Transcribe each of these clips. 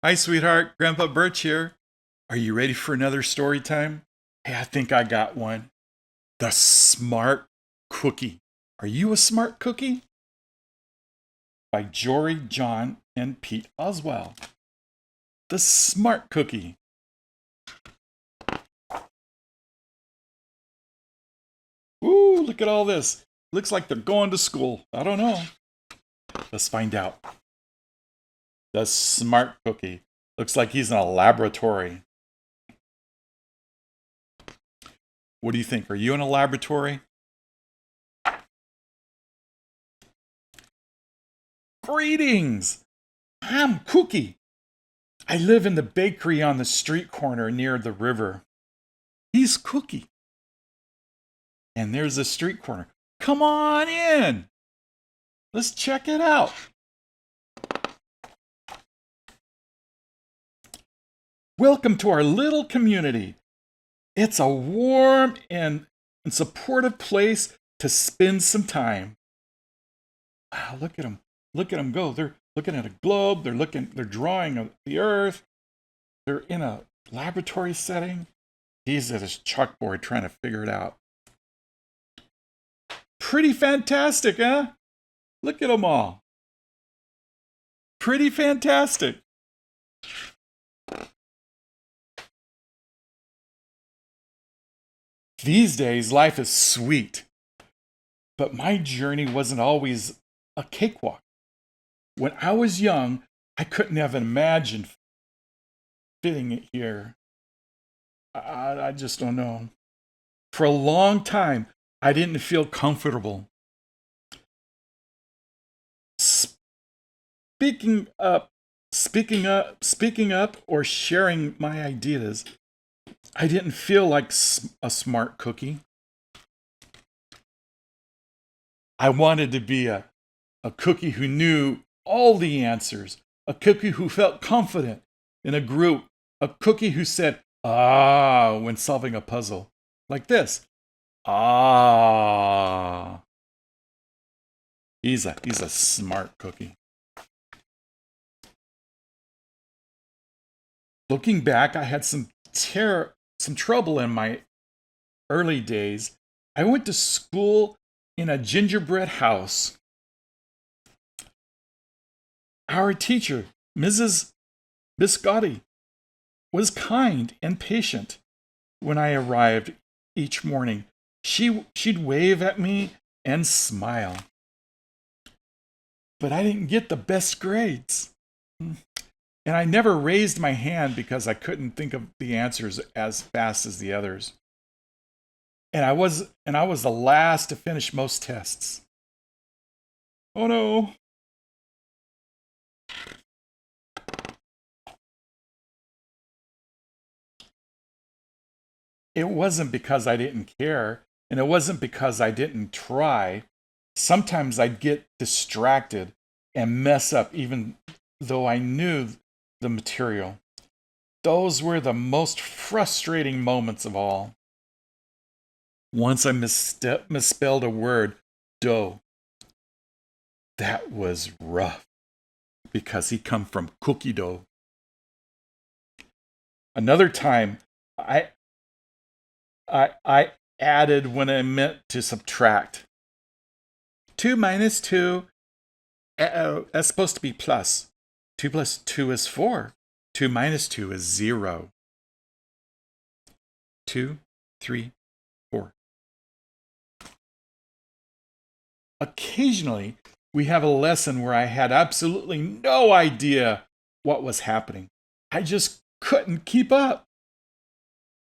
Hi, sweetheart. Grandpa Birch here. Are you ready for another story time? Hey, I think I got one. The Smart Cookie. Are you a smart cookie? By Jory, John, and Pete Oswald. The Smart Cookie. Ooh, look at all this. Looks like they're going to school. I don't know. Let's find out. The Smart Cookie. Looks like he's in a laboratory. What do you think? Are you in a laboratory? Greetings! I'm Cookie. I live in the bakery on the street corner near the river. He's Cookie. And there's the street corner. Come on in. Let's check it out. Welcome to our little community. It's a warm and supportive place to spend some time. Wow, look at them. Look at them go. They're looking at a globe. They're drawing the earth. They're in a laboratory setting. He's at his chalkboard trying to figure it out. Pretty fantastic, huh? Look at them all. Pretty fantastic. These days, life is sweet. But my journey wasn't always a cakewalk. When I was young, I couldn't have imagined fitting it here. I just don't know. For a long time, I didn't feel comfortable. Speaking up, or sharing my ideas, I didn't feel like a smart cookie. I wanted to be a cookie who knew all the answers, a cookie who felt confident in a group, a cookie who said, ah, when solving a puzzle. Like this. Ah. He's a smart cookie. Looking back, I had some trouble in my early days. I went to school in a gingerbread house. Our teacher, Mrs. Biscotti, was kind and patient when I arrived each morning. She'd wave at me and smile. But I didn't get the best grades. And I never raised my hand because I couldn't think of the answers as fast as the others. And I was the last to finish most tests. Oh no. It wasn't because I didn't care, and it wasn't because I didn't try. Sometimes I'd get distracted and mess up even though I knew the material. Those were the most frustrating moments of all. Once I misspelled a word, dough. That was rough because he come from cookie dough. Another time, I added when I meant to subtract. 2 minus 2, that's supposed to be plus. 2 plus 2 is 4. 2 minus 2 is 0. 2, 3, 4. Occasionally, we have a lesson where I had absolutely no idea what was happening. I just couldn't keep up.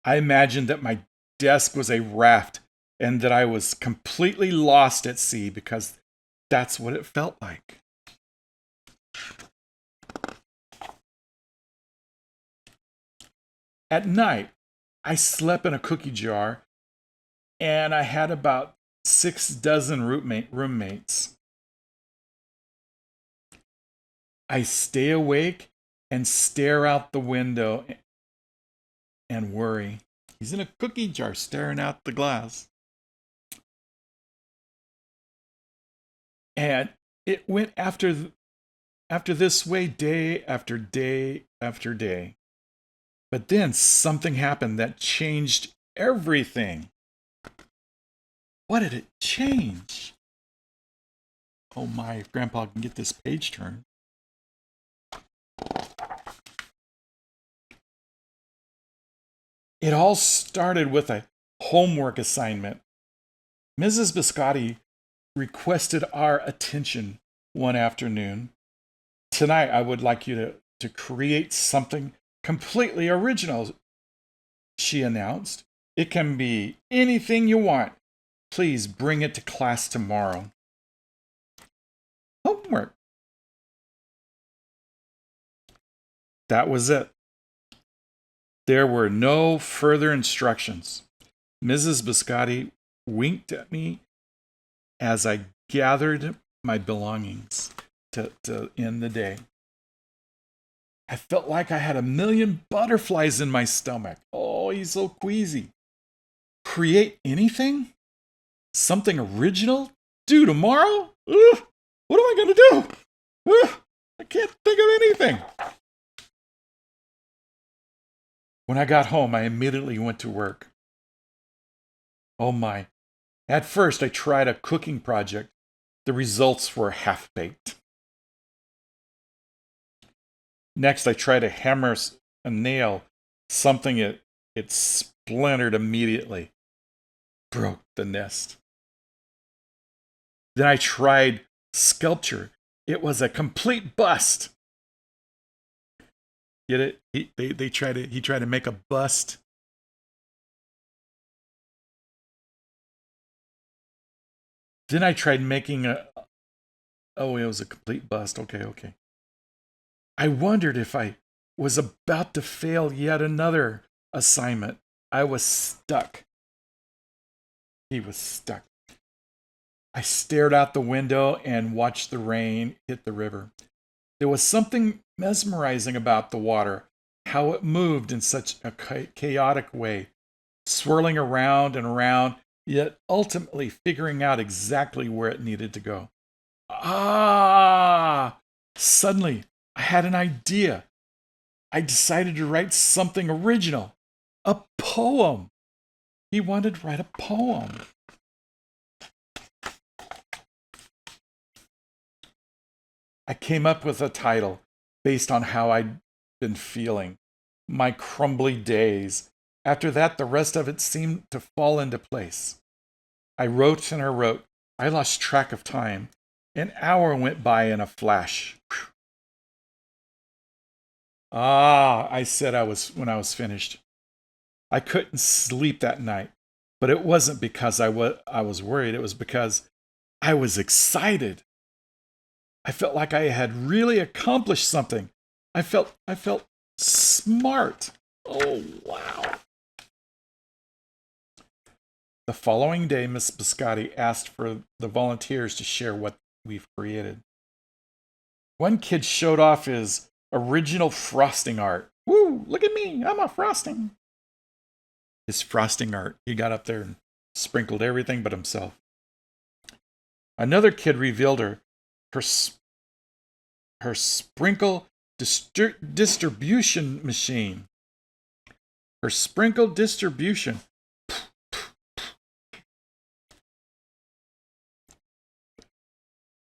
I imagined that my desk was a raft and that I was completely lost at sea because that's what it felt like. At night, I slept in a cookie jar and I had about 6 dozen roommates. I stay awake and stare out the window and worry. He's in a cookie jar staring out the glass. And it went after after this way day after day after day. But then something happened that changed everything. What did it change? Oh my, if Grandpa can get this page turned. It all started with a homework assignment. Mrs. Biscotti requested our attention one afternoon. Tonight, I would like you to create something completely original, she announced. It can be anything you want. Please bring it to class tomorrow. Homework. That was it. There were no further instructions. Mrs. Biscotti winked at me as I gathered my belongings to end the day. I felt like I had a million butterflies in my stomach. Oh, he's so queasy. Create anything? Something original? Due tomorrow? Ugh, what am I going to do? Ugh, I can't think of anything. When I got home, I immediately went to work. Oh my. At first, I tried a cooking project. The results were half-baked. Next, I tried to hammer a nail. Something it splintered immediately. Broke the nest. Then I tried sculpture. It was a complete bust. Get it? He tried to make a bust. Then I tried making it was a complete bust. Okay. I wondered if I was about to fail yet another assignment. I was stuck. He was stuck. I stared out the window and watched the rain hit the river. There was something mesmerizing about the water, how it moved in such a chaotic way, swirling around and around, yet ultimately figuring out exactly where it needed to go. Suddenly, I had an idea. I decided to write something original, a poem. He wanted to write a poem. I came up with a title based on how I'd been feeling, my crumbly days. After that, the rest of it seemed to fall into place. I wrote and I wrote. I lost track of time. An hour went by in a flash. I said when I was finished. I couldn't sleep that night, but it wasn't because I was worried. It was because I was excited. I felt like I had really accomplished something. I felt smart. Oh, wow. The following day, Miss Biscotti asked for the volunteers to share what we've created. One kid showed off his original frosting art. Woo, look at me, I'm a frosting. His frosting art. He got up there and sprinkled everything but himself. Another kid revealed her sprinkle distribution machine. Her sprinkle distribution.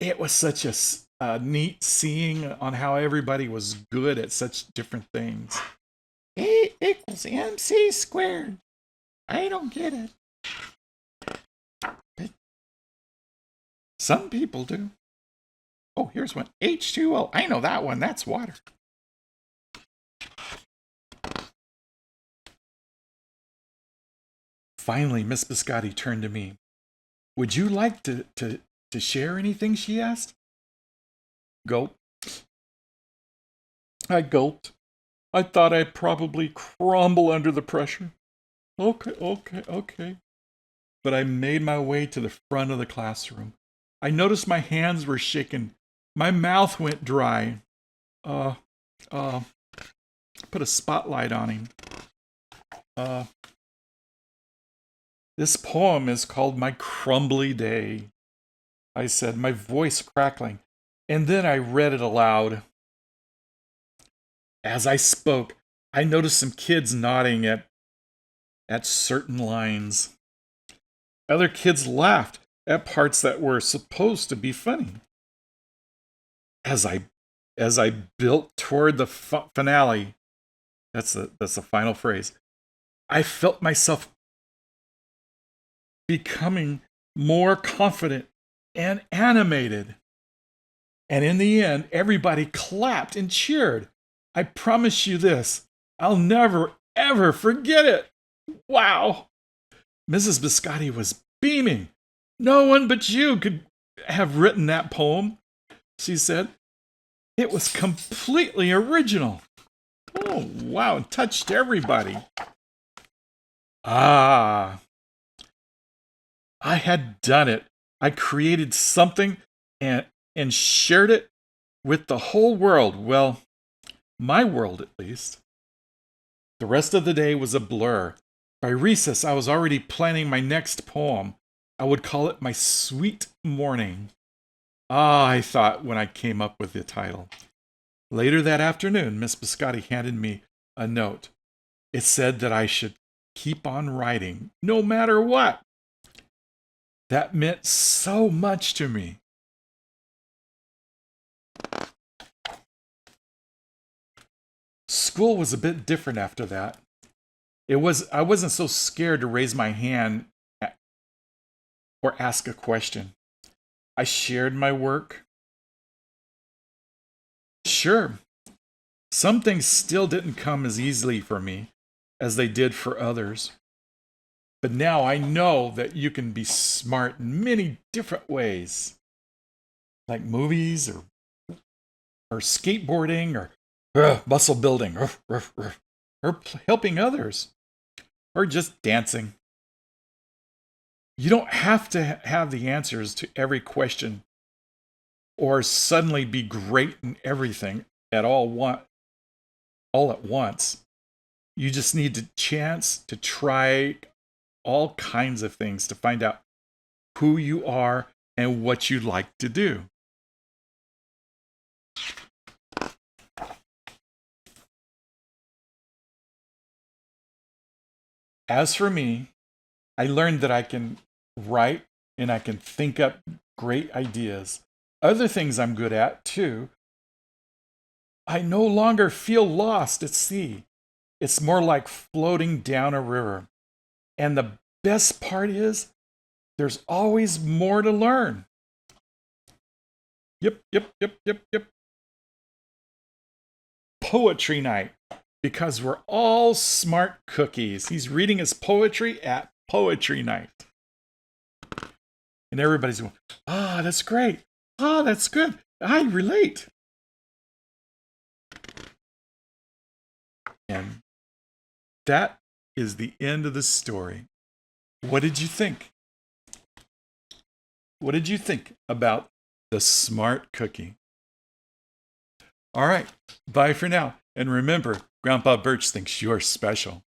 It was such a neat seeing on how everybody was good at such different things. A equals MC squared. I don't get it. But some people do. Oh, here's one. H2O. I know that one. That's water. Finally, Miss Biscotti turned to me. Would you like to share anything, she asked. Gulp. I gulped. I thought I'd probably crumble under the pressure. Okay. But I made my way to the front of the classroom. I noticed my hands were shaking. My mouth went dry. Put a spotlight on him. This poem is called My Crumbly Day, I said, my voice crackling. And then I read it aloud. As I spoke, I noticed some kids nodding at certain lines. Other kids laughed at parts that were supposed to be funny. As I built toward the finale, that's the final phrase, I felt myself becoming more confident and animated. And in the end, everybody clapped and cheered. I promise you this, I'll never, ever forget it. Wow. Mrs. Biscotti was beaming. No one but you could have written that poem, she said. It was completely original. Oh, wow, it touched everybody. Ah, I had done it. I created something and shared it with the whole world. Well, my world at least. The rest of the day was a blur. By recess, I was already planning my next poem. I would call it My Sweet Morning. Ah, I thought when I came up with the title. Later that afternoon, Miss Biscotti handed me a note. It said that I should keep on writing, no matter what. That meant so much to me. School was a bit different after that. I wasn't so scared to raise my hand or ask a question. I shared my work. Sure, some things still didn't come as easily for me as they did for others. But now I know that you can be smart in many different ways, like movies or skateboarding or muscle building or helping others or just dancing. You don't have to have the answers to every question or suddenly be great in everything all at once. You just need the chance to try all kinds of things to find out who you are and what you like to do. As for me, I learned that I can write and I can think up great ideas. Other things I'm good at, too. I no longer feel lost at sea. It's more like floating down a river. And the best part is, there's always more to learn. Yep. Poetry night. Because we're all smart cookies. He's reading his poetry at poetry night. And everybody's going, that's great. That's good. I relate. And that is the end of the story. What did you think? What did you think about the smart cookie? All right, bye for now. And remember, Grandpa Birch thinks you're special.